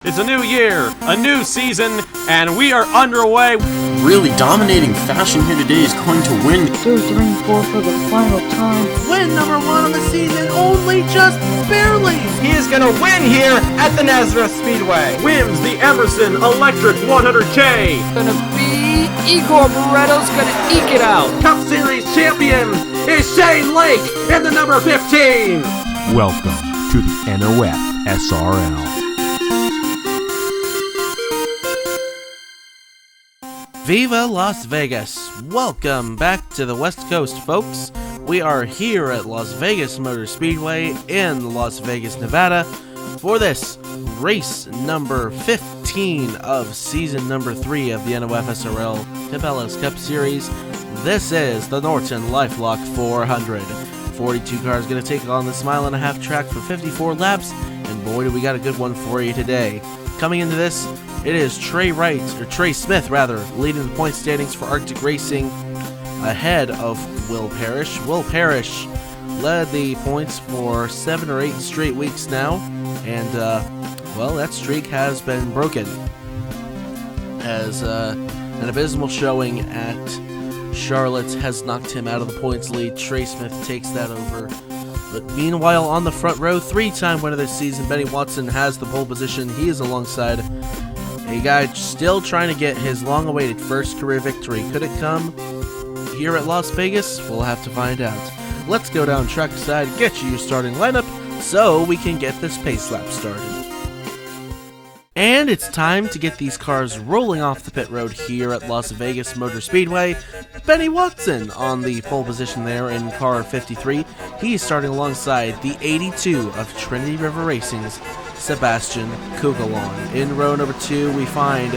It's a new year, a new season, and we are underway. Really dominating fashion here today is going to win. 2, 3, 4 for the final time. Win number 1 on the season, only just barely. He is going to win here at the Las Vegas Speedway. Wins the Emerson Electric 100K. Gonna be Igor Barretto's gonna eke it out. Cup Series champion is Shane Lake in the number 15. Welcome to the NOFSRL. Viva Las Vegas! Welcome back to the West Coast, folks. We are here at Las Vegas Motor Speedway in Las Vegas, Nevada for this race number 15 of season number 3 of the NOFSRL Cabela's Cup Series. This is the Norton LifeLock 400. 42 cars going to take on the Mile and a Half track for 54 laps, and boy do we got a good one for you today. Coming into this, it is Trey Smith, leading the point standings for Arctic Racing ahead of Will Parrish. Will Parrish led the points for 7 or 8 straight weeks now, and well, that streak has been broken as an abysmal showing at Charlotte has knocked him out of the points lead. Trey Smith takes that over. But meanwhile, on the front row, 3-time winner this season, Benny Watson has the pole position. He is alongside a guy still trying to get his long-awaited first career victory. Could it come here at Las Vegas? We'll have to find out. Let's go down trackside, get you your starting lineup, so we can get this pace lap started. And it's time to get these cars rolling off the pit road here at Las Vegas Motor Speedway. Benny Watson on the pole position there in car 53. He's starting alongside the 82 of Trinity River Racing's Sebastian Kugelon. In row number 2, we find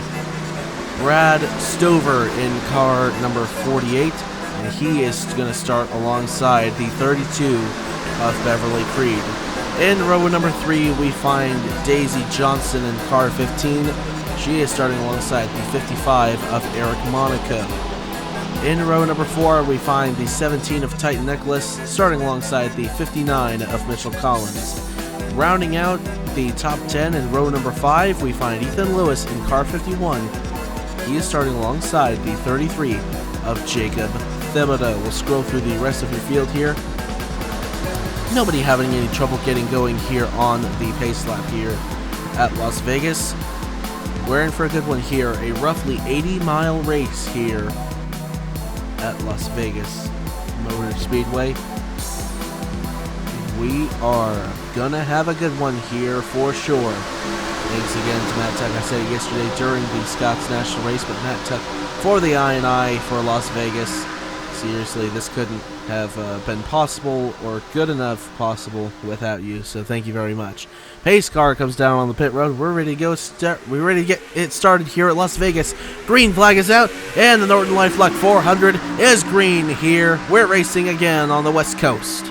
Brad Stover in car number 48, and he is going to start alongside the 32 of Beverly Creed. In row number 3, we find Daisy Johnson in car 15. She is starting alongside the 55 of Eric Monaco. In row number 4, we find the 17 of Titan Nicholas, starting alongside the 59 of Mitchell Collins. Rounding out the top 10 in row number 5, we find Ethan Lewis in car 51. He is starting alongside the 33 of Jacob Thibodeau. We'll scroll through the rest of your field here. Nobody having any trouble getting going here on the pace lap here at Las Vegas. We're in for a good one here. A roughly 80-mile race here at Las Vegas Motor Speedway. We are gonna have a good one here for sure. Thanks again to Matt Tuck. I said it yesterday during the Scots National race, but Matt Tuck for the I&I for Las Vegas. Seriously, this couldn't have been possible or good enough possible without you, so thank you very much. Pace car comes down on the pit road. We're ready to go. We're ready to get it started here at Las Vegas. Green flag is out, and the Norton LifeLock 400 is green here. We're racing again on the West Coast.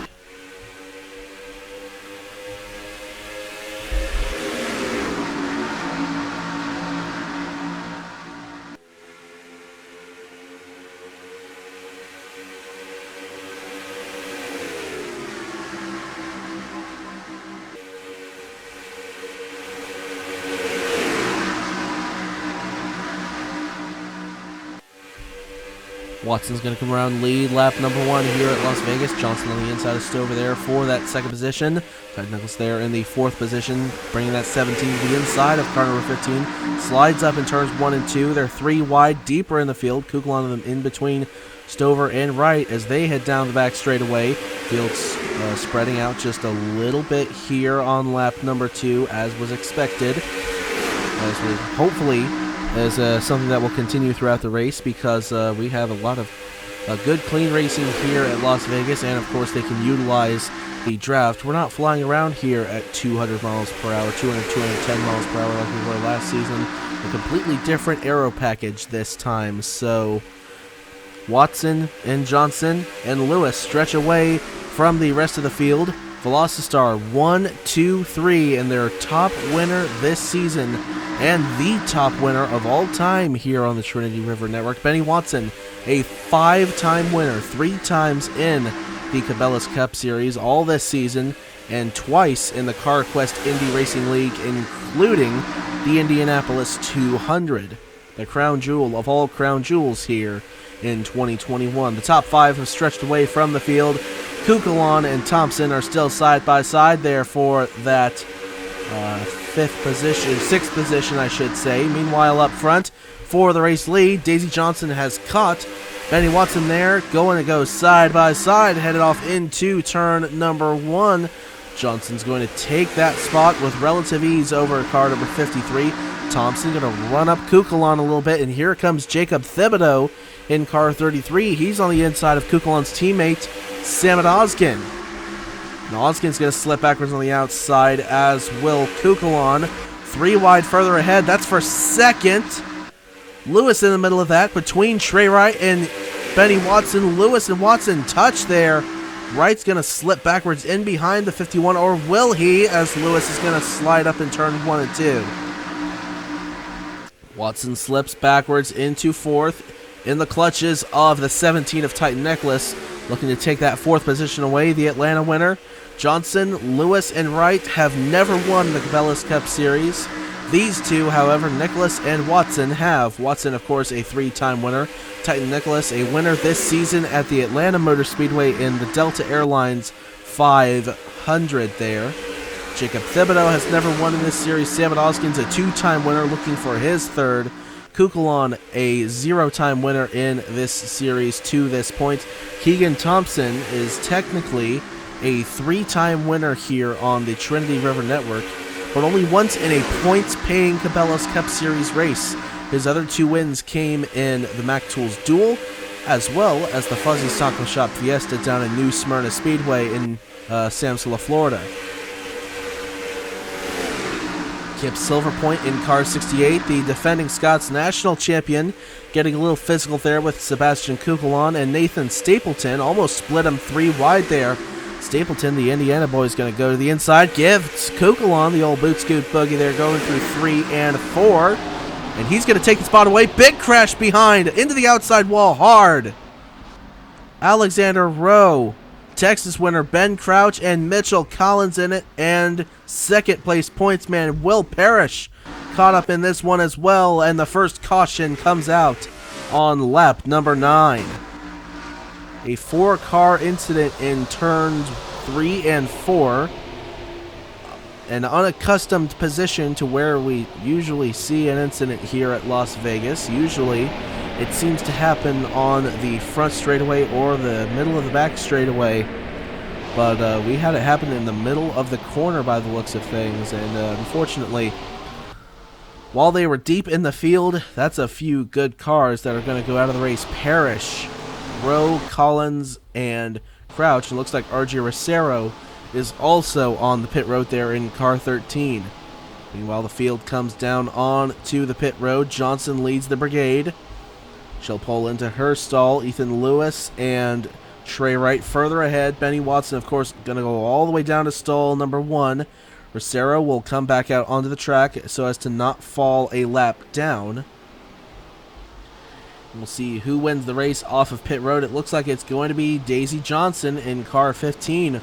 Watson's going to come around lead lap number 1 here at Las Vegas. Johnson on the inside of Stover there for that second position. Titan Nicholas there in the 4th position, bringing that 17 to the inside of car number 15. Slides up in turns 1 and 2. They're 3 wide, deeper in the field. Kugelon and them in between Stover and Wright as they head down the back straightaway. Field's spreading out just a little bit here on lap number 2, as was expected. As we hopefully is something that will continue throughout the race, because we have a lot of good, clean racing here at Las Vegas, and of course they can utilize the draft. We're not flying around here at 200 miles per hour, 210 miles per hour like we were last season. A completely different aero package this time, so Watson and Johnson and Lewis stretch away from the rest of the field. Velocity 1, 2, 3, and their top winner this season, and the top winner of all time here on the Trinity River Network, Benny Watson, a 5-time winner, 3 times in the Cabela's Cup Series all this season. and twice in the CarQuest Indy Racing League, including the Indianapolis 200, the crown jewel of all crown jewels here in 2021. The top 5 have stretched away from the field. Kukulon and Thompson are still side by side there for that 6th position, I should say. Meanwhile, up front for the race lead, Daisy Johnson has caught Benny Watson there, going to go side by side, headed off into turn number 1. Johnson's going to take that spot with relative ease over car number 53. Thompson going to run up Kukulon a little bit, and here comes Jacob Thibodeau in car 33. He's on the inside of Kukulon's teammate, Samit Ozgen. And Ozgen's going to slip backwards on the outside, as will Kukulon. 3 wide further ahead. That's for second. Lewis in the middle of that between Trey Wright and Benny Watson. Lewis and Watson touch there. Wright's going to slip backwards in behind the 51, or will he, as Lewis is going to slide up in turn 1 and 2. Watson slips backwards into 4th in the clutches of the 17 of Titan Nicholas, looking to take that 4th position away, the Atlanta winner. Johnson, Lewis, and Wright have never won the Cabela's Cup Series. These two, however, Nicholas and Watson have. Watson, of course, a 3-time winner. Titan Nicholas, a winner this season at the Atlanta Motor Speedway in the Delta Airlines 500 there. Jacob Thibodeau has never won in this series. Samit Ozgen's a 2-time winner, looking for his 3rd. Kukulon, a 0-time winner in this series to this point. Keegan Thompson is technically a 3-time winner here on the Trinity River Network, but only once in a points-paying Cabela's Cup Series race. His other 2 wins came in the Mac Tools Duel, as well as the Fuzzy Taco Shop Fiesta down in New Smyrna Speedway in Samsula, Florida. Kip Silverpoint in car 68, the defending Scots National Champion, getting a little physical there with Sebastian Kukulon, and Nathan Stapleton almost split him 3 wide there. Stapleton, the Indiana boy, is going to go to the inside, gives Kukulon the old boot scoot boogie there, going through 3 and 4, and he's going to take the spot away. Big crash behind, into the outside wall hard. Alexander Rowe, Texas winner Ben Crouch, and Mitchell Collins in it, and second place pointsman Will Parrish caught up in this one as well, and the first caution comes out on lap number 9. A 4-car incident in turns 3 and 4. An unaccustomed position to where we usually see an incident here at Las Vegas. Usually it seems to happen on the front straightaway or the middle of the back straightaway. But we had it happen in the middle of the corner by the looks of things. And unfortunately, while they were deep in the field, that's a few good cars that are going to go out of the race. Parrish, Rowe, Collins, and Crouch. It looks like RJ Rosero is also on the pit road there in car 13. Meanwhile, the field comes down on to the pit road. Johnson leads the brigade. She'll pull into her stall. Ethan Lewis and Trey Wright further ahead. Benny Watson, of course, going to go all the way down to stall number 1. Rosero will come back out onto the track so as to not fall a lap down. We'll see who wins the race off of pit road. It looks like it's going to be Daisy Johnson in car 15.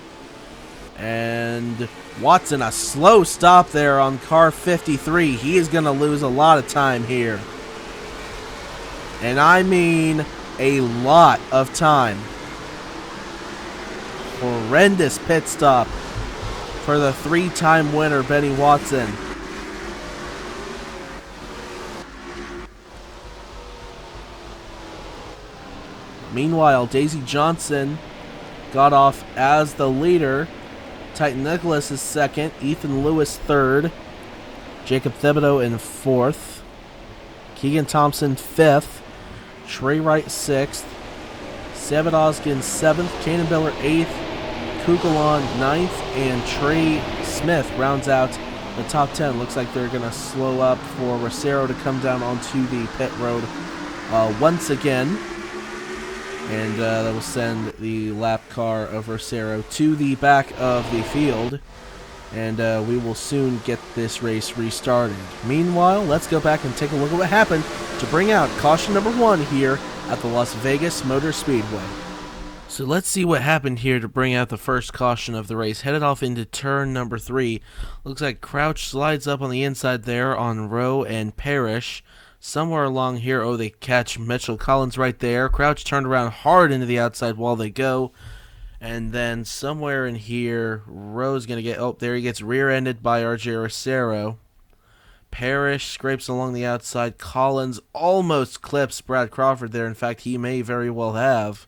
And Watson, a slow stop there on car 53. He is going to lose a lot of time here. And I mean a lot of time. Horrendous pit stop for the 3-time winner, Benny Watson. Meanwhile, Daisy Johnson got off as the leader. Titan Nicholas is second. Ethan Lewis third. Jacob Thibodeau in fourth. Keegan Thompson fifth. Trey Wright sixth. Samit Ozgen seventh. Kanan Biller eighth. Kukulon ninth. And Trey Smith rounds out the top 10. Looks like they're going to slow up for Rosero to come down onto the pit road once again. And that will send the lap car of Rosero to the back of the field. And we will soon get this race restarted. Meanwhile, let's go back and take a look at what happened to bring out caution number 1 here at the Las Vegas Motor Speedway. So let's see what happened here to bring out the first caution of the race. Headed off into turn number 3. Looks like Crouch slides up on the inside there on Rowe and Parrish. Somewhere along here, oh, they catch Mitchell Collins right there. Crouch turned around hard into the outside wall they go. And then somewhere in here, Rowe's going to get, oh, there he gets rear-ended by RJ Rosero. Parrish scrapes along the outside. Collins almost clips Brad Crawford there. In fact, he may very well have.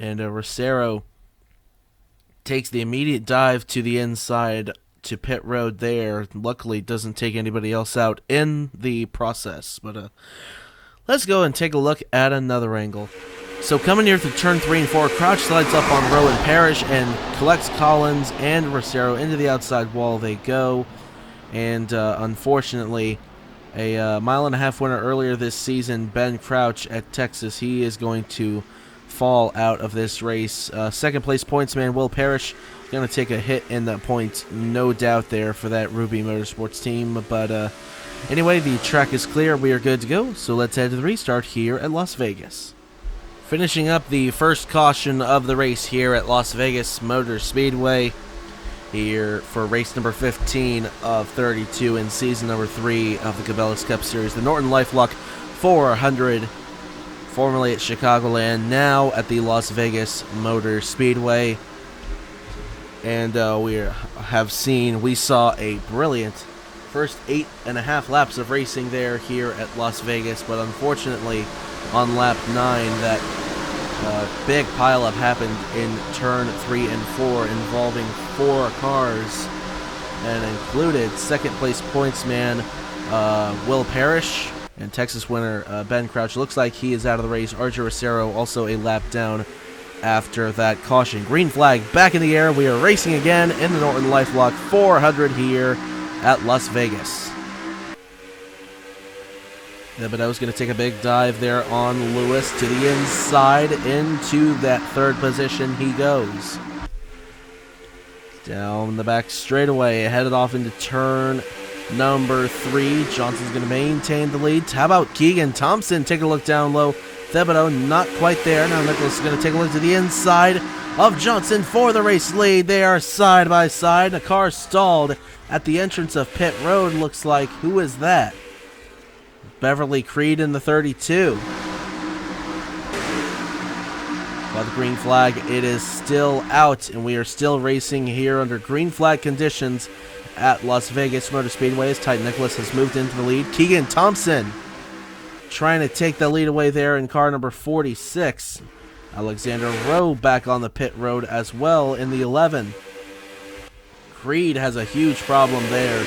And Rosero takes the immediate dive to the inside to pit road there. Luckily, doesn't take anybody else out in the process. But let's go and take a look at another angle. So coming here through turn 3 and 4, Crouch slides up on Rowe and Parrish and collects Collins and Rosero into the outside wall they go. And unfortunately, a mile-and-a-half winner earlier this season, Ben Crouch at Texas, he is going to fall out of this race. Second place pointsman Will Parrish going to take a hit in the points, no doubt there for that Ruby Motorsports team. But anyway, the track is clear. We are good to go. So let's head to the restart here at Las Vegas. Finishing up the first caution of the race here at Las Vegas Motor Speedway here for race number 15 of 32 in season number 3 of the Cabela's Cup Series. The Norton LifeLock 400, formerly at Chicagoland, now at the Las Vegas Motor Speedway. And we saw a brilliant first 8.5 laps of racing there here at Las Vegas, but unfortunately on lap 9 that big pileup happened in turn 3 and 4 involving 4 cars and included second place pointsman Will Parrish and Texas winner Ben Crouch. Looks like he is out of the race. RJ Rosero also a lap down after that caution. Green flag back in the air. We are racing again in the Norton LifeLock 400 here at Las Vegas. Thibodeau's going to take a big dive there on Lewis to the inside. Into that third position he goes. Down the back straightaway, headed off into turn number 3. Johnson's going to maintain the lead. How about Keegan Thompson? Take a look down low. Thibodeau not quite there. Now Nicholas is going to take a look to the inside of Johnson for the race lead. They are side by side. A car stalled at the entrance of pit road. Looks like, who is that? Beverly Creed in the 32. By the green flag, it is still out, and we are still racing here under green flag conditions at Las Vegas Motor Speedway as Titan Nicholas has moved into the lead. Keegan Thompson trying to take the lead away there in car number 46. Alexander Rowe back on the pit road as well in the 11. Creed has a huge problem there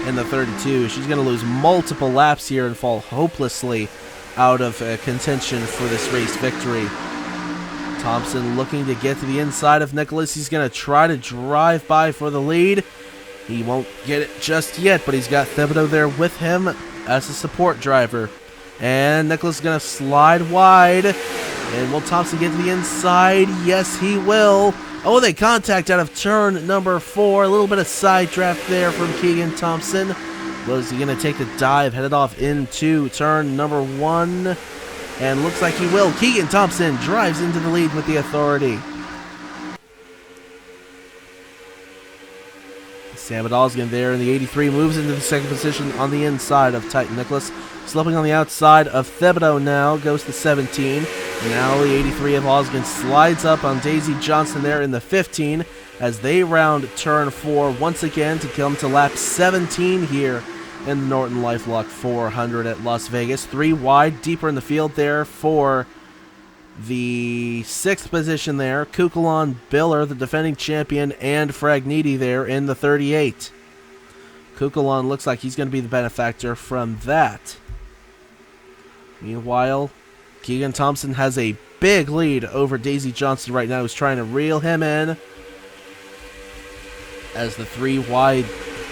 in the 32. She's going to lose multiple laps here and fall hopelessly out of contention for this race victory. Thompson looking to get to the inside of Nicholas. He's going to try to drive by for the lead. He won't get it just yet, but he's got Thibodeau there with him as a support driver. And Nicholas is going to slide wide. And will Thompson get to the inside? Yes, he will. Oh, they contact out of turn number 4. A little bit of side draft there from Keegan Thompson. Was he going to take the dive, headed off into turn number 1? And looks like he will. Keegan Thompson drives into the lead with the authority. Sam Adalsgan there in the 83 moves into the second position on the inside of Titan Nicholas. Slipping on the outside of Thibodeau now, goes to 17. Now the 83 of Osgood slides up on Daisy Johnson there in the 15 as they round turn 4 once again to come to lap 17 here in the Norton LifeLock 400 at Las Vegas. 3 wide, deeper in the field there for the 6th position there. Kukulon, Biller, the defending champion, and Fragniti there in the 38. Kukulon looks like he's going to be the benefactor from that. Meanwhile, Keegan Thompson has a big lead over Daisy Johnson right now, who's trying to reel him in as the 3 wide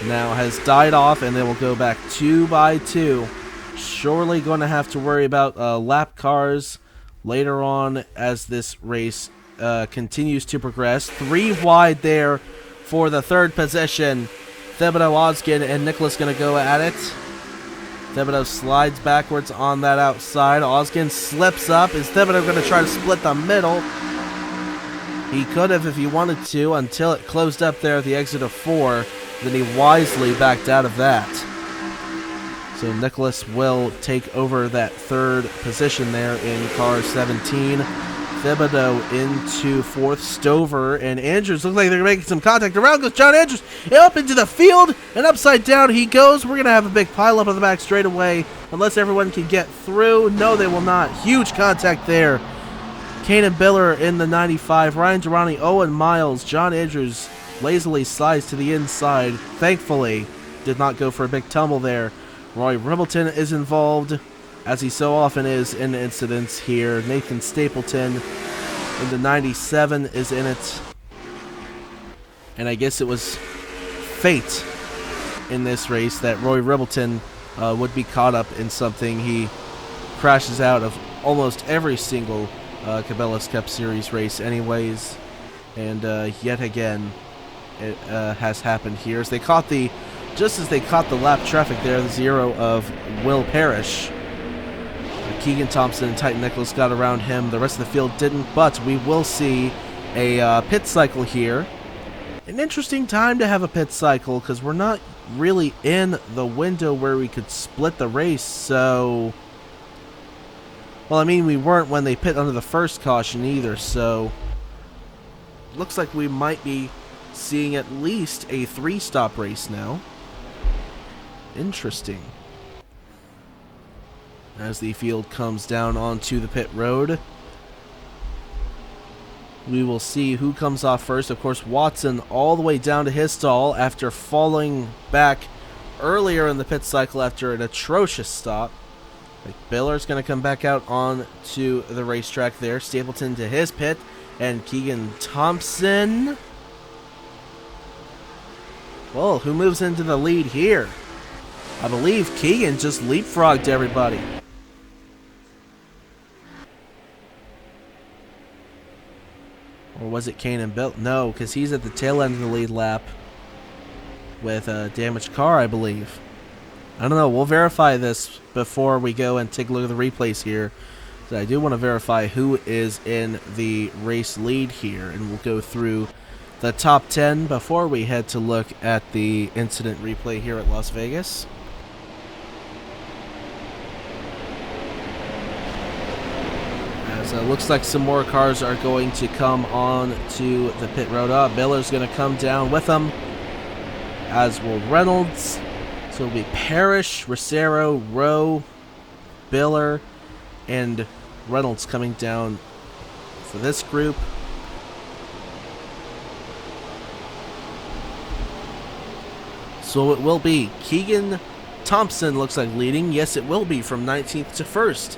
now has died off, and they will go back 2 by 2. Surely going to have to worry about lap cars later on as this race continues to progress. 3 wide there for the 3rd position. Thibodeau, Osgood, and Nicholas going to go at it. Thibodeau slides backwards on that outside. Oskin slips up. Is Thibodeau going to try to split the middle? He could have if he wanted to until it closed up there at the exit of 4. Then he wisely backed out of that. So Nicholas will take over that third position there in car 17. Thibodeau into 4th. Stover and Andrews look like they're making some contact. Around goes John Andrews up into the field, and upside down he goes. We're going to have a big pileup on the back straightaway unless everyone can get through. No, they will not. Huge contact there. Kanan Biller in the 95. Ryan Durrani, Owen Miles, John Andrews lazily slides to the inside. Thankfully, did not go for a big tumble there. Roy Ribbleton is involved, as he so often is in incidents here. Nathan Stapleton in the 97 is in it. And I guess it was fate in this race that Roy Ribbleton would be caught up in something. He crashes out of almost every single Cabela's Cup Series race anyways. And yet again, it has happened here. Just as they caught the lap traffic there, the 0 of Will Parrish. Keegan Thompson and Titan Nicholas got around him. The rest of the field didn't, but we will see a pit cycle here. An interesting time to have a pit cycle because we're not really in the window where we could split the race, so... Well, I mean, we weren't when they pit under the first caution either, so... Looks like we might be seeing at least a 3-stop race now. Interesting. As the field comes down onto the pit road, we will see who comes off first. Of course, Watson all the way down to his stall after falling back earlier in the pit cycle after an atrocious stop. Biller's going to come back out on to the racetrack there. Stapleton to his pit, and Keegan Thompson. Well, who moves into the lead here? I believe Keegan just leapfrogged everybody. Or was it Kane and Bill? No, because he's at the tail end of the lead lap with a damaged car, I believe. I don't know. We'll verify this before we go and take a look at the replays here. So I do want to verify who is in the race lead here, and we'll go through the top 10 before we head to look at the incident replay here at Las Vegas. As it looks like some more cars are going to come on to the pit road. Biller's going to come down with them, as will Reynolds. So it'll be Parrish, Rosero, Rowe, Biller, and Reynolds coming down for this group. So it will be Keegan Thompson looks like leading. Yes, it will be from 19th to 1st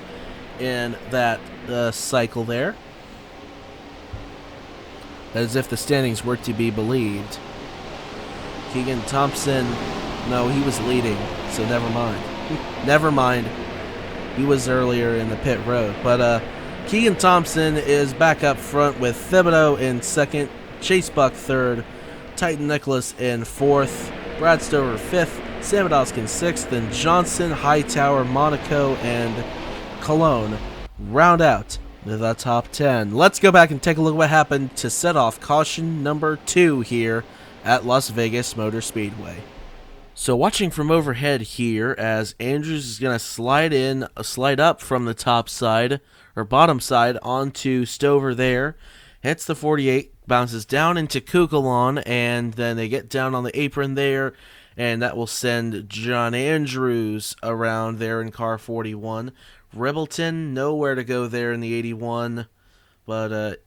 in that cycle there. As if the standings were to be believed. Keegan Thompson, no, he was leading, so never mind. Never mind. He was earlier in the pit road. But Keegan Thompson is back up front with Thibodeau in 2nd, Chase Buck 3rd, Titan Nicholas in 4th, Brad Stover 5th, Sam Doskin 6th, and Johnson, Hightower, Monaco, and Cologne round out the top 10. Let's go back and take a look at what happened to set off caution number 2 here at Las Vegas Motor Speedway. So watching from overhead here as Andrews is going to slide up from the top side or bottom side onto Stover there, hits the 48, bounces down into Kukulon, and then they get down on the apron there, and that will send John Andrews around there in car 41. Ribbleton, nowhere to go there in the 81, but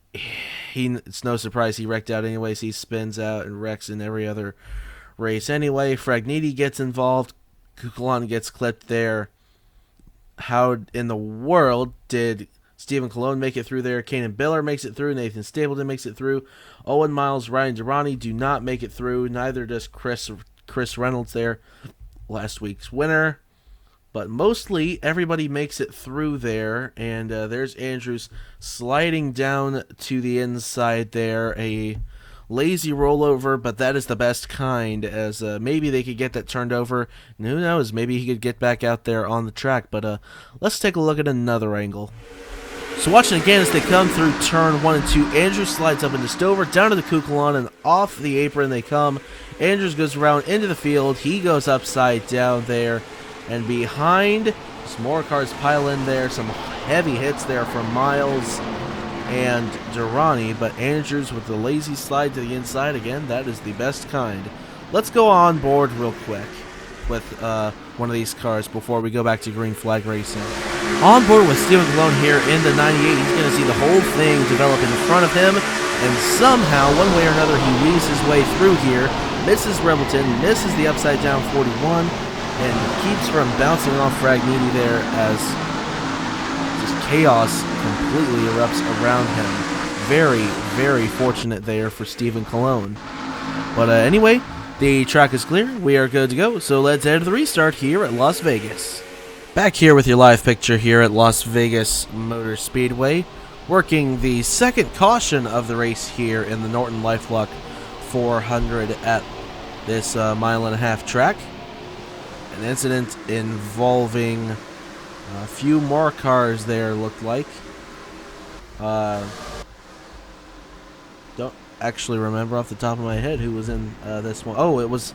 it's no surprise he wrecked out anyways. He spins out and wrecks in every other race anyway. Fragniti gets involved. Kukulon gets clipped there. How in the world did Stephen Cologne make it through there? Kanan Biller makes it through. Nathan Stapleton makes it through. Owen Miles, Ryan Durrani do not make it through. Neither does Chris Reynolds there, last week's winner. But mostly everybody makes it through there. And there's Andrews sliding down to the inside there. A lazy rollover, but that is the best kind, as maybe they could get that turned over. And who knows, maybe he could get back out there on the track. But let's take a look at another angle. So watching again as they come through turn 1 and 2, Andrews slides up into Stover, down to the Kukulon, and off the apron they come. Andrews goes around into the field. He goes upside down there, and behind, some more cars pile in there. Some heavy hits there from Miles and Durrani, but Andrews with the lazy slide to the inside again. That is the best kind. Let's go on board real quick with one of these cars before we go back to green flag racing. On board with Steven Colon here in the 98, he's going to see the whole thing develop in front of him, and somehow, one way or another, he weaves his way through here, misses Rebelton, misses the upside down 41, and keeps from bouncing off Fragnini there as just chaos completely erupts around him. Very, very fortunate there for Steven Colon. But anyway, the track is clear. We are good to go. So let's head to the restart here at Las Vegas. Back here with your live picture here at Las Vegas Motor Speedway. Working the second caution of the race here in the Norton LifeLock 400 at this mile-and-a-half track. An incident involving a few more cars there, looked like. Don't actually remember off the top of my head who was in this one. Oh, it was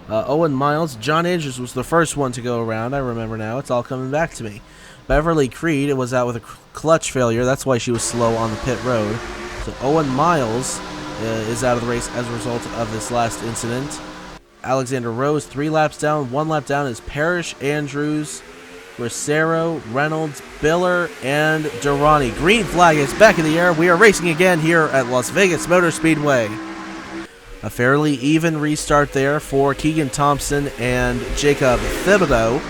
Owen Miles. John Andrews was the first one to go around. I remember now. It's all coming back to me. Beverly Creed was out with a clutch failure. That's why she was slow on the pit road. So Owen Miles is out of the race as a result of this last incident. Alexander Rose, 3 laps down. 1 lap down is Parrish, Andrews, Rosero, Reynolds, Biller, and Durrani. Green flag is back in the air. We are racing again here at Las Vegas Motor Speedway. A fairly even restart there for Keegan Thompson and Jacob Thibodeau.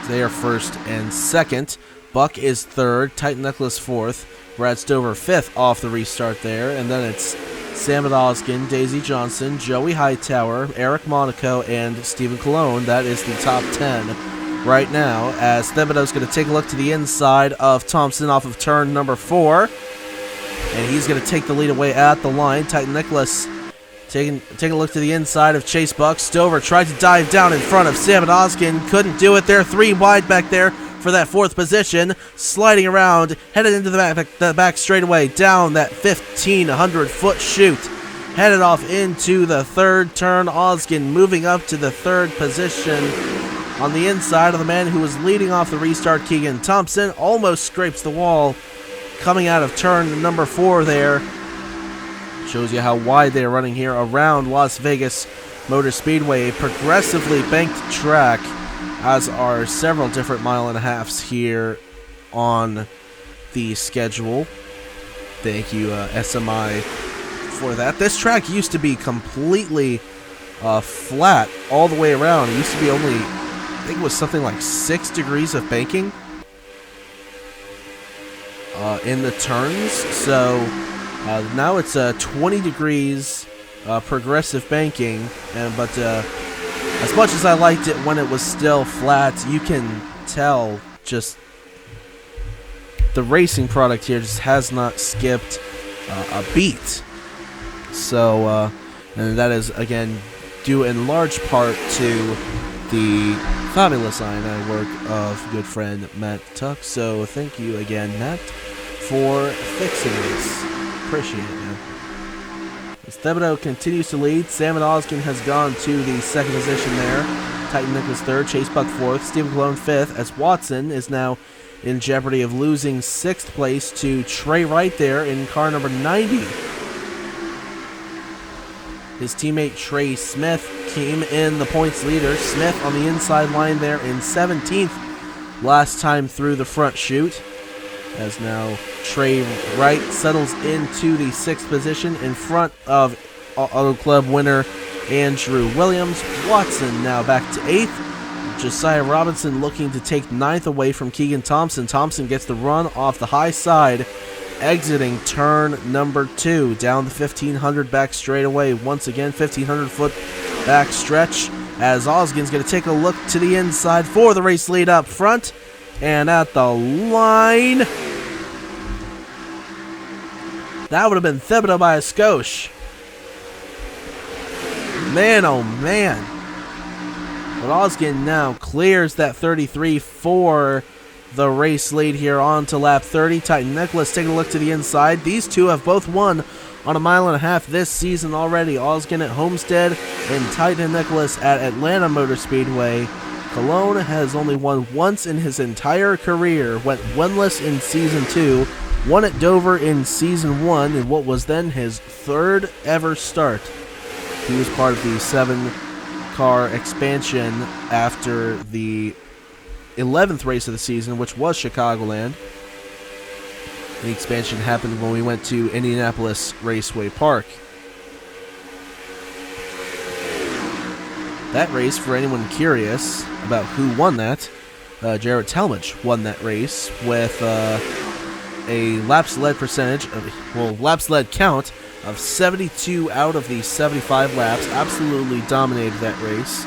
They are first and second. Buck is third. Titan Nicholas fourth. Brad Stover fifth off the restart there. And then it's Sam Oskin, Daisy Johnson, Joey Hightower, Eric Monaco, and Steven Colon. That is the top 10 right now, as Thibodeau's going to take a look to the inside of Thompson off of turn number 4. And he's going to take the lead away at the line. Titan Nicholas taking a look to the inside of Chase Buck. Stover tried to dive down in front of Sam Oskin. Couldn't do it there. 3 wide back there for that 4th position. Sliding around, headed into the back straightaway, down that 1,500-foot chute. Headed off into the 3rd turn. Oskin moving up to the 3rd position on the inside of the man who was leading off the restart, Keegan Thompson. Almost scrapes the wall coming out of turn number 4 there. Shows you how wide they are running here around Las Vegas Motor Speedway, a progressively banked track, as are several different mile-and-a-halves here on the schedule. Thank you, SMI, for that. This track used to be completely flat all the way around. It used to be only, I think it was something like 6 degrees of banking in the turns. So now it's 20 degrees progressive banking, but as much as I liked it when it was still flat, you can tell just the racing product here just has not skipped a beat. So, and that is, again, due in large part to the fabulous I&I work of good friend Matt Tuck. So thank you again, Matt, for fixing this. Appreciate it, man. As Thibodeau continues to lead, Sam Oskin has gone to the 2nd position there. Titan Nicholas 3rd, Chase Buck 4th, Steven Colon 5th, as Watson is now in jeopardy of losing 6th place to Trey Wright there in car number 90. His teammate Trey Smith came in the points leader. Smith on the inside line there in 17th last time through the front chute. As now Trey Wright settles into the 6th position in front of Auto Club winner Andrew Williams. Watson now back to 8th. Josiah Robinson looking to take 9th away from Keegan Thompson. Thompson gets the run off the high side, exiting turn number 2 down the 1,500 back straightaway. Once again, 1,500-foot back stretch, as Oskin's going to take a look to the inside for the race lead up front. And at the line, That would have been Thibodeau by a skosh. Man, oh man. But Oskin now clears that 33 for the race lead here on to lap 30. Titan Nicholas taking a look to the inside. These two have both won on a mile and a half this season already. Oskin at Homestead and Titan Nicholas at Atlanta Motor Speedway. Cologne has only won once in his entire career, went winless in Season 2, won at Dover in Season 1 in what was then his third ever start. He was part of the 7-car expansion after the 11th race of the season, which was Chicagoland. The expansion happened when we went to Indianapolis Raceway Park. That race, for anyone curious about who won that, Jarrett Talmadge won that race with a laps led percentage, laps led count of 72 out of the 75 laps. Absolutely dominated that race.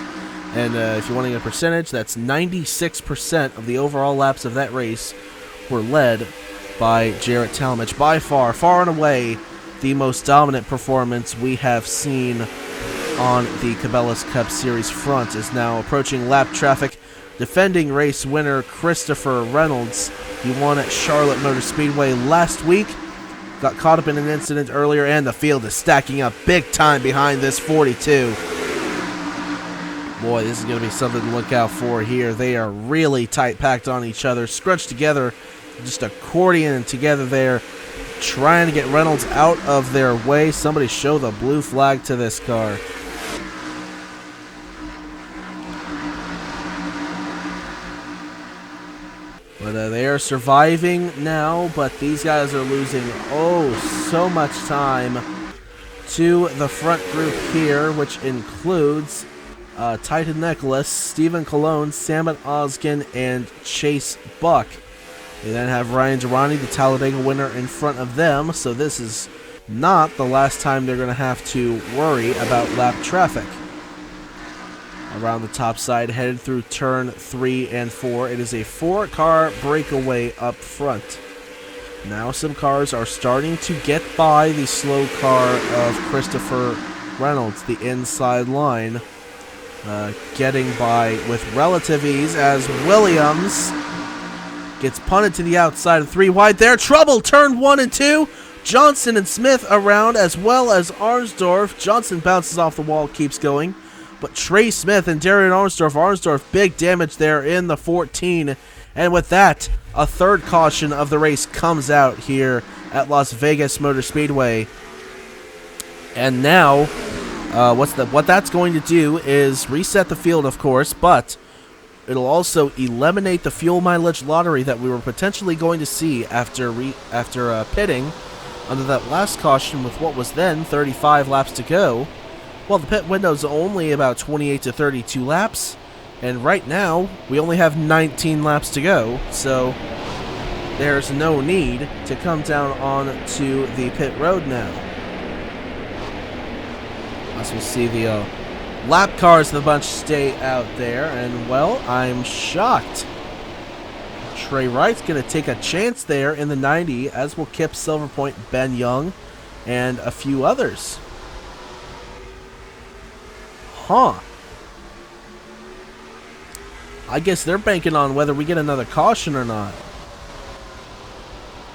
And if you want to get a percentage, that's 96% of the overall laps of that race were led by Jarrett Talmadge. By far, far and away, the most dominant performance we have seen on the Cabela's Cup Series front is now approaching lap traffic. Defending race winner Christopher Reynolds. He won at Charlotte Motor Speedway last week. Got caught up in an incident earlier, and the field is stacking up big time behind this 42. Boy, this is going to be something to look out for here. They are really tight-packed on each other, scrunched together, just accordion together there, trying to get Reynolds out of their way. Somebody show the blue flag to this car. But they are surviving now, but these guys are losing so much time to the front group here, which includes Titan Nicholas, Stephen Colon, Samet Oskin, and Chase Buck. They then have Ryan Durrani, the Talladega winner, in front of them, so this is not the last time they're going to have to worry about lap traffic. Around the top side, headed through turn 3 and 4. It is a 4-car breakaway up front. Now some cars are starting to get by the slow car of Christopher Reynolds, the inside line. Getting by with relative ease as Williams gets punted to the outside of 3 wide there. Trouble, turn 1 and 2. Johnson and Smith around, as well as Arnsdorf. Johnson bounces off the wall, keeps going. But Trey Smith and Darian Arnsdorf, big damage there in the 14. And with that, a third caution of the race comes out here at Las Vegas Motor Speedway. And now, what that's going to do is reset the field, of course, but it'll also eliminate the fuel mileage lottery that we were potentially going to see after pitting under that last caution with what was then 35 laps to go. Well, the pit window's only about 28 to 32 laps, and right now, we only have 19 laps to go, so there's no need to come down onto the pit road now. As we see the lap cars of the bunch stay out there, and, well, I'm shocked. Trey Wright's going to take a chance there in the 90, as will Kip Silverpoint, Ben Young, and a few others. Huh. I guess they're banking on whether we get another caution or not.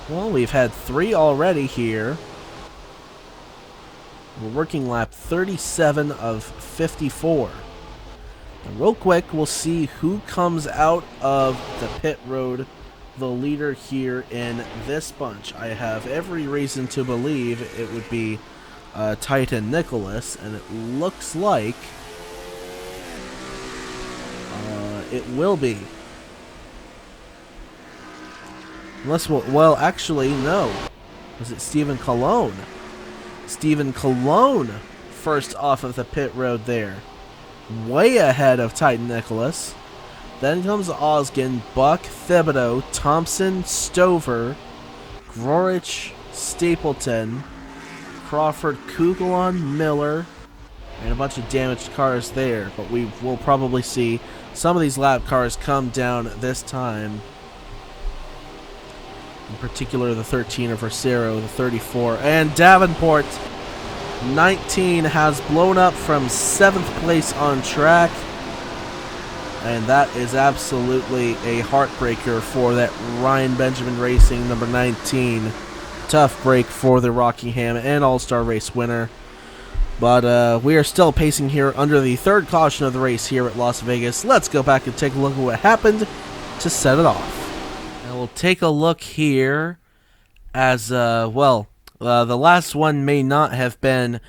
Well, we've had 3 already here. We're working lap 37 of 54. And real quick, we'll see who comes out of the pit road the leader here in this bunch. I have every reason to believe it would be Titan Nicholas, and it looks like it will be. Unless well, actually, no. Was it Stephen Colon? Stephen Colon first off of the pit road there. Way ahead of Titan Nicholas. Then comes Oskin, Buck, Thibodeau, Thompson, Stover, Grorich, Stapleton, Crawford, Kugelon, Miller, and a bunch of damaged cars there. But we will probably see some of these lap cars come down this time. in particular the 13 of Rosero, the 34, and Davenport, 19, has blown up from 7th place on track, and that is absolutely a heartbreaker for that Ryan Benjamin Racing number 19. Tough break for the Rockingham and All-Star Race winner. But we are still pacing here under the third caution of the race here at Las Vegas. Let's go back and take a look at what happened to set it off. And we'll take a look here as, the last one may not have been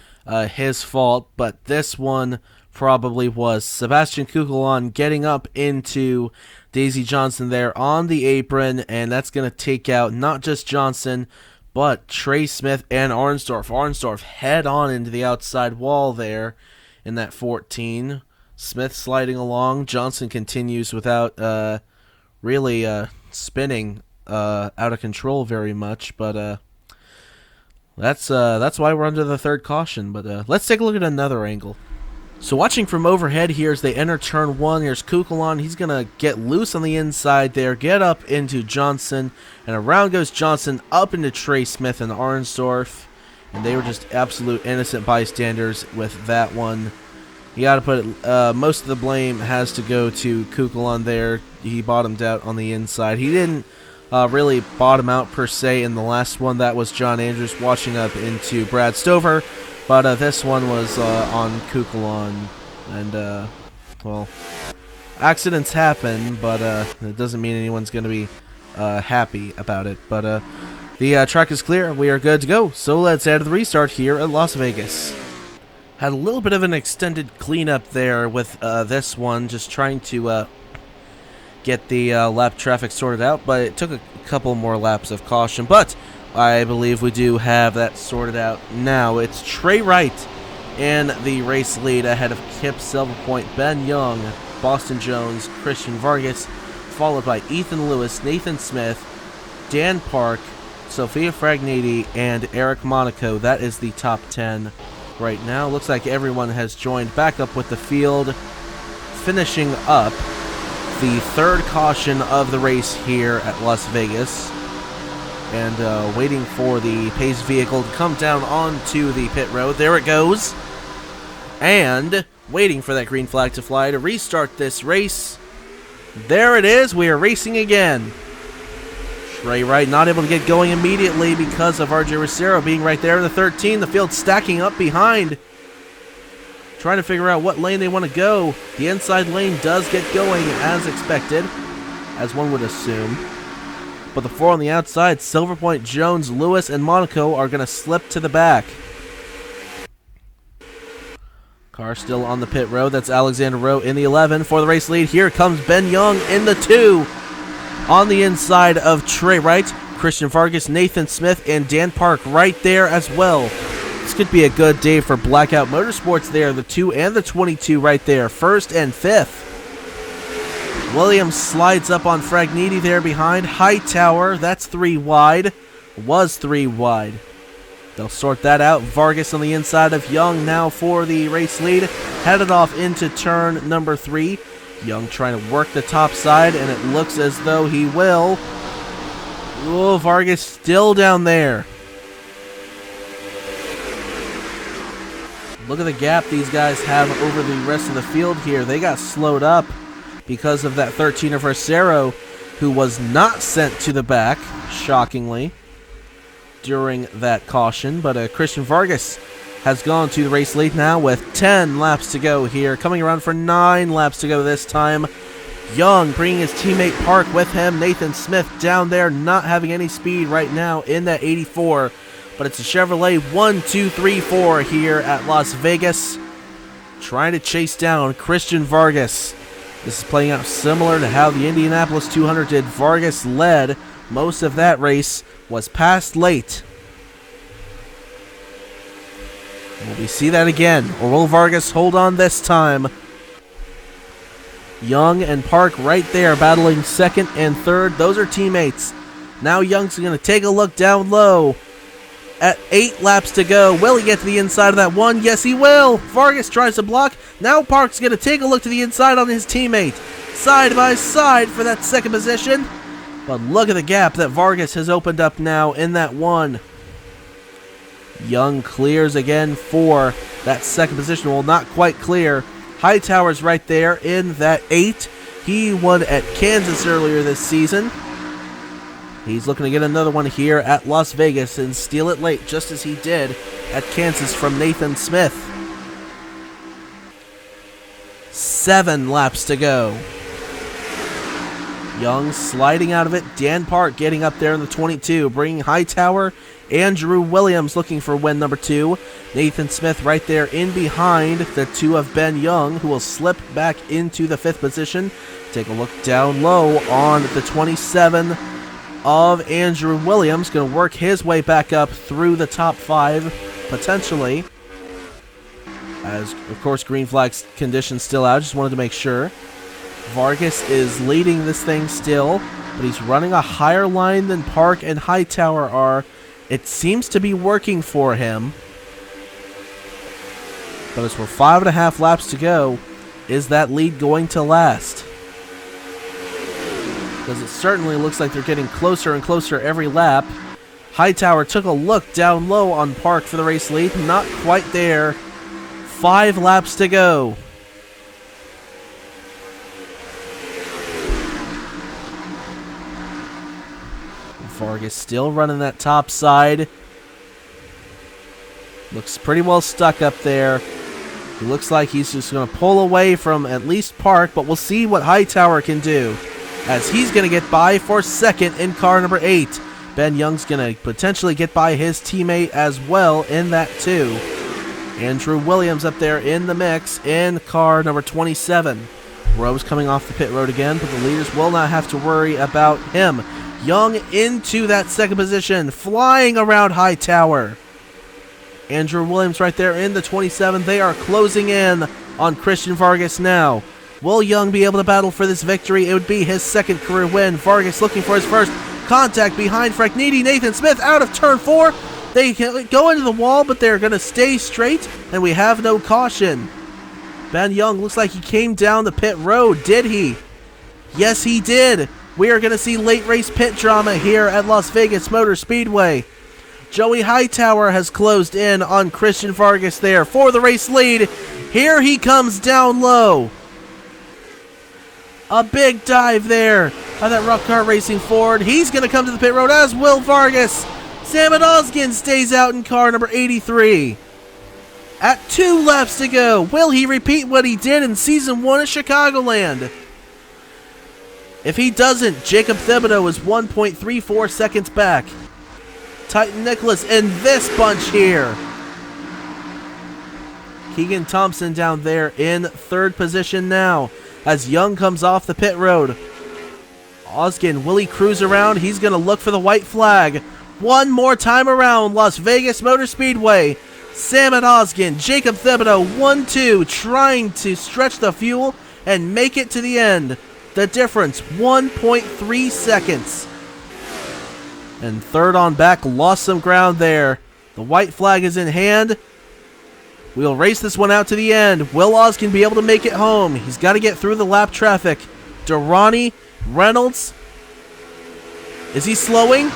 his fault, but this one probably was. Sebastian Kukulon getting up into Daisy Johnson there on the apron, and that's going to take out not just Johnson, but Trey Smith and Arnsdorf. Arnsdorf head on into the outside wall there in that 14. Smith sliding along. Johnson continues without really spinning out of control very much, but that's why we're under the third caution. But let's take a look at another angle. So watching from overhead here as they enter turn 1, here's Kukulon. He's going to get loose on the inside there, get up into Johnson, and around goes Johnson up into Trey Smith and Arnsdorf. And they were just absolute innocent bystanders with that one. You got to put it, most of the blame has to go to Kukulon there. He bottomed out on the inside. He didn't really bottom out per se in the last one. That was John Andrews watching up into Brad Stover. But this one was on Kukulon, and, well, accidents happen, but it doesn't mean anyone's going to be happy about it. But the track is clear. We are good to go. So let's add the restart here at Las Vegas. Had a little bit of an extended cleanup there with this one, just trying to get the lap traffic sorted out, but it took a couple more laps of caution. But I believe we do have that sorted out now. It's Trey Wright in the race lead ahead of Kip Silverpoint, Ben Young, Boston Jones, Christian Vargas, followed by Ethan Lewis, Nathan Smith, Dan Park, Sophia Fragniti, and Eric Monaco. That is the top 10 right now. Looks like everyone has joined back up with the field, finishing up the third caution of the race here at Las Vegas. And waiting for the pace vehicle to come down onto the pit road. There it goes. And waiting for that green flag to fly to restart this race. There it is. We are racing again. Trey Wright not able to get going immediately because of RJ Rosero being right there in the 13. The field stacking up behind. Trying to figure out what lane they want to go. The inside lane does get going as expected, as one would assume. But the 4 on the outside, Silverpoint, Jones, Lewis, and Monaco are going to slip to the back. Car still on the pit road. That's Alexander Rowe in the 11 for the race lead. Here comes Ben Young in the 2. On the inside of Trey Wright, Christian Vargas, Nathan Smith, and Dan Park right there as well. This could be a good day for Blackout Motorsports there. The 2 and the 22 right there. 1st and 5th. Williams slides up on Fragniti there behind. Hightower, that's 3 wide. Was 3 wide. They'll sort that out. Vargas on the inside of Young now for the race lead. Headed off into turn number 3. Young trying to work the top side, and it looks as though he will. Oh, Vargas still down there. Look at the gap these guys have over the rest of the field here. They got slowed up because of that 13 of Rosero, who was not sent to the back, shockingly, during that caution. But Christian Vargas has gone to the race lead now with 10 laps to go here. Coming around for 9 laps to go this time. Young bringing his teammate Park with him. Nathan Smith down there not having any speed right now in that 84. But it's a Chevrolet 1, 2, 3, 4 here at Las Vegas, trying to chase down Christian Vargas. This is playing out similar to how the Indianapolis 200 did. Vargas led most of that race, was passed late. Will we see that again, or will Vargas hold on this time? Young and Park right there battling 2nd and 3rd. Those are teammates. Now Young's going to take a look down low. At 8 laps to go. Will he get to the inside of that 1? Yes, he will. Vargas tries to block. Now Park's going to take a look to the inside on his teammate. Side by side for that 2nd position. But look at the gap that Vargas has opened up now in that 1. Young clears again for that second position. Well, not quite clear. Hightower's right there in that 8. He won at Kansas earlier this season. He's looking to get another one here at Las Vegas and steal it late, just as he did at Kansas from Nathan Smith. 7 laps to go. Young sliding out of it. Dan Park getting up there in the 22, bringing Hightower. Andrew Williams looking for win number 2. Nathan Smith right there in behind the 2 of Ben Young, who will slip back into the 5th position. Take a look down low on the 27 of Andrew Williams. Going to work his way back up through the top 5, potentially. As, of course, green flags conditions still out. Just wanted to make sure. Vargas is leading this thing still, but he's running a higher line than Park and Hightower are. It seems to be working for him. But as we're 5.5 laps to go, is that lead going to last? Because it certainly looks like they're getting closer and closer every lap. Hightower took a look down low on Park for the race lead. Not quite there. 5 laps to go. Vargas still running that top side. Looks pretty well stuck up there. He looks like he's just going to pull away from at least Park, but we'll see what Hightower can do, as he's going to get by for second in car number 8. Ben Young's going to potentially get by his teammate as well in that 2. Andrew Williams up there in the mix in car number 27. Rose coming off the pit road again, but the leaders will not have to worry about him. Young into that second position, flying around Hightower. Andrew Williams right there in the 27. They are closing in on Christian Vargas now. Will Young be able to battle for this victory? It would be his 2nd career win. Vargas looking for his first contact behind Frankniti. Nathan Smith out of turn 4. They can go into the wall, but they're going to stay straight, and we have no caution. Ben Young looks like he came down the pit road. Did he? Yes, he did. We are going to see late race pit drama here at Las Vegas Motor Speedway. Joey Hightower has closed in on Christian Vargas there for the race lead. Here he comes down low. A big dive there by that rock car racing Ford. He's going to come to the pit road, as will Vargas. Salmon Oskin stays out in car number 83. At 2 laps to go, will he repeat what he did in Season 1 at Chicagoland? If he doesn't, Jacob Thibodeau is 1.34 seconds back. Titan Nicholas in this bunch here. Keegan Thompson down there in 3rd position now, as Young comes off the pit road. Oskin, will he cruise around? He's going to look for the white flag. One more time around Las Vegas Motor Speedway. Salmon Oskin, Jacob Thibodeau, 1-2, trying to stretch the fuel and make it to the end. The difference, 1.3 seconds. And 3rd on back, lost some ground there. The white flag is in hand. We'll race this one out to the end. Will Oskin be able to make it home? He's got to get through the lap traffic. Durrani, Reynolds. Is he slowing?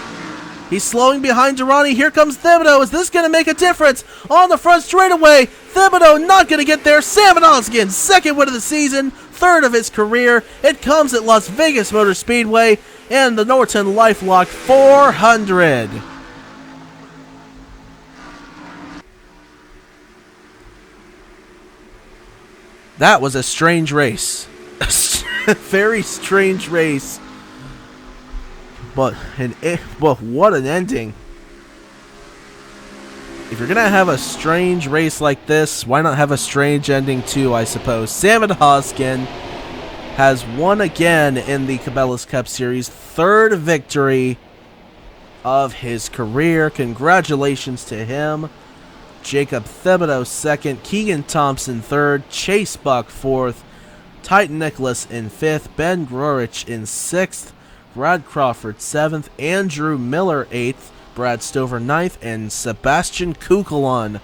He's slowing behind Durrani. Here comes Thibodeau. Is this going to make a difference? On the front straightaway, Thibodeau not going to get there. Salmon Oskin, 2nd win of the season, 3rd of his career. It comes at Las Vegas Motor Speedway and the Norton LifeLock 400. That was a strange race. A very strange race. But what an ending. If you're going to have a strange race like this, why not have a strange ending too, I suppose. Salmon Oskin has won again in the Cabela's Cup Series. 3rd victory of his career. Congratulations to him. Jacob Thibodeau 2nd. Keegan Thompson 3rd. Chase Buck 4th. Titan Nicholas in 5th. Ben Grorich in 6th. Brad Crawford 7th. Andrew Miller 8th. Brad Stover 9th. And Sebastian Kukulon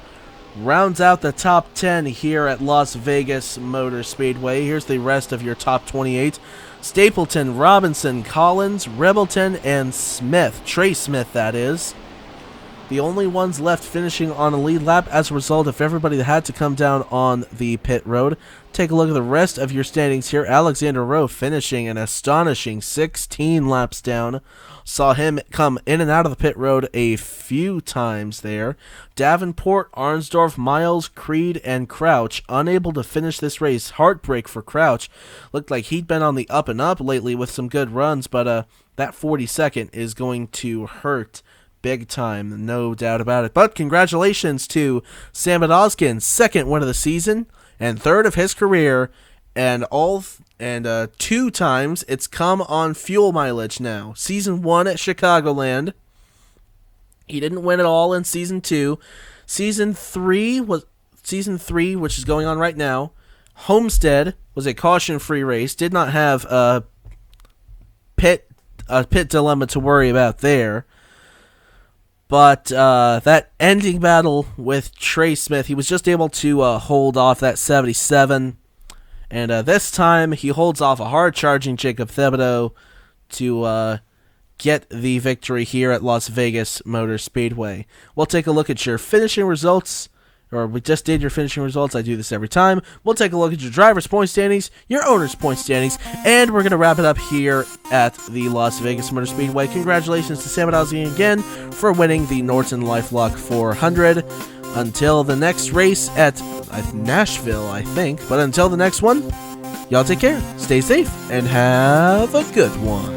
rounds out the top 10 here at Las Vegas Motor Speedway. Here's the rest of your top 28. Stapleton, Robinson, Collins, Rebelton, and Smith. Trey Smith, that is. The only ones left finishing on a lead lap as a result of everybody that had to come down on the pit road. Take a look at the rest of your standings here. Alexander Rowe finishing an astonishing 16 laps down. Saw him come in and out of the pit road a few times there. Davenport, Arnsdorf, Miles, Creed, and Crouch unable to finish this race. Heartbreak for Crouch. Looked like he'd been on the up and up lately with some good runs, but that 42nd is going to hurt big time, no doubt about it. But congratulations to Sam Odoskin, second win of the season and third of his career, and 2 times it's come on fuel mileage now. Season 1 at Chicagoland. He didn't win it all in Season 2. Season 3, which is going on right now. Homestead was a caution-free race. Did not have a pit dilemma to worry about there. But that ending battle with Trey Smith, he was just able to hold off that 77. And this time, he holds off a hard-charging Jacob Thibodeau to get the victory here at Las Vegas Motor Speedway. We'll take a look at your finishing results. Or we just did your finishing results. I do this every time. We'll take a look at your driver's point standings, your owner's point standings, and we're going to wrap it up here at the Las Vegas Motor Speedway. Congratulations to Sam Odoskin again for winning the Norton LifeLock 400. Until the next race at Nashville, I think. But until the next one, y'all take care, stay safe, and have a good one.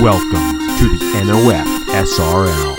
Welcome to the NOFSRL.